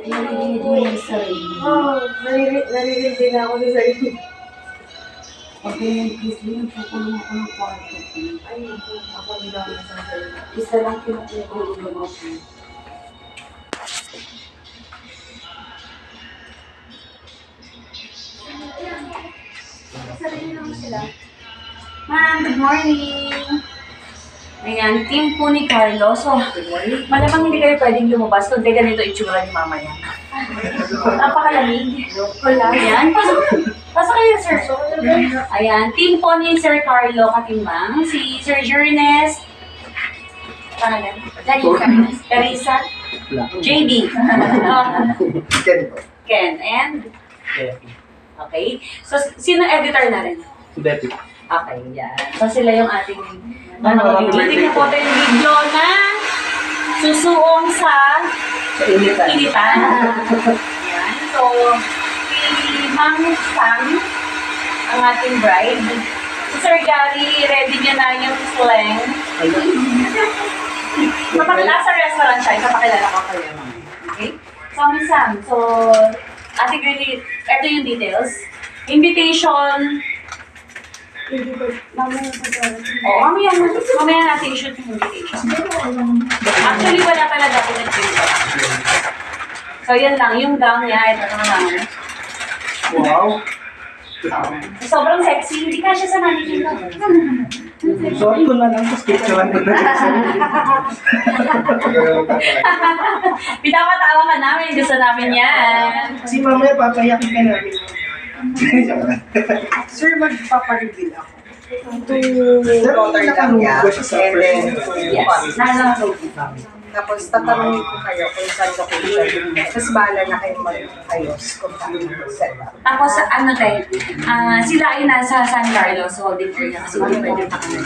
Narinig mo yung sarili. Oo, narinig din ako sa sarili. Pag ganyan, please, nagpukulong ako ng kwarto ko. Ay, ako nila na sa sarili. Isa lang kinukulong ako. Sarili naman sila. Ma'am, good morning! Ayan, team po ni Carlo. So, malamang hindi kayo pwedeng lumabas kundi ganito itsura ni Mama yan. Napakalamig. Wala. Ayan, pasok kayo, sir. Ayan, team po ni Sir Carlo Katimbang, si Sir Jurnes, pangalan? Carissa, JB, Ken, and okay. So, sino editor na rin? Si Depi. Okay, yan. So, sila yung ating tingnan po tayo yung video na susuong sa initan. Yan. So, si Mang Sam, ang ating bride. Si Sir Gary, ready niya na yung slang. Mapakilala sa restaurant siya, ipapakilala ko kayo. Okay? So, Miss Sam, so, Ate Girlie, ito yung details. Invitation. Oo, mamaya natin i-shoot yung invitation. Actually, wala pala document dito. So, yan lang. Yung gown niya, ito lang. Wow! Sobrang sexy. Hindi ka siya sa mannequin ko. Sorry ko na lang, tapos picturean ko na. Pinapatawa ka namin. Gusto namin yan. Si mamaya papayakin ka namin. Sir, magpapareveal ako. Pero nakanuha ko siya sa first. Yes. Tapos tatanungin ko kayo kung saan location. Tapos bahala na kayong mag-ayos kung paano set up. Tapos, ano tayo, sila ay nasa San Carlos holding area kasi hindi pwede pa kami.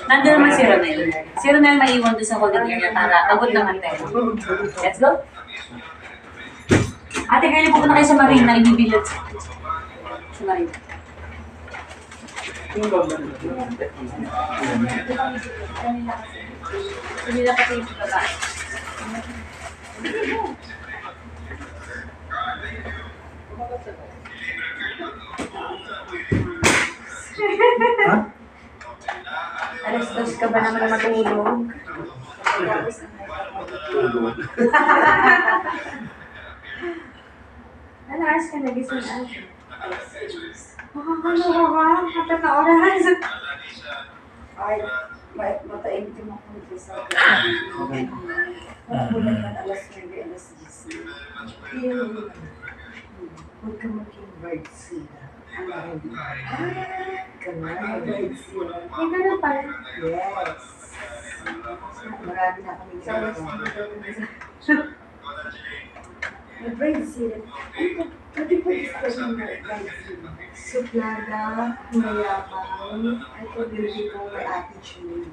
Nandun naman si Ronel. Si Ronel maiwan doon sa holding area para abot naman tayo. Let's go. Ate, kaya pupunta kayo sa Marina, ibibilad sa Marina. Hindi na pati yung babae. Alas-dos ka ba naman matulog? Ano oras ka nagising na? Makakaloka ka? Hapat na oras. Ay, mataimtim ako dito sa akin. Magulat man alas 9, alas 10. Huwag ka maging bird sila. Huwag ka mag-bird sila. Ay, ganun pala. Yes. Marami na kami sa bird sila. Pwede po discussion na bird sila. Suplada, mayabang, ay pag-beauty po may attitude.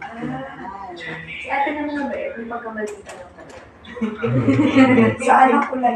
Si ate naman na ba eh, kung pagkamalita lang talaga. Sa anak ko lang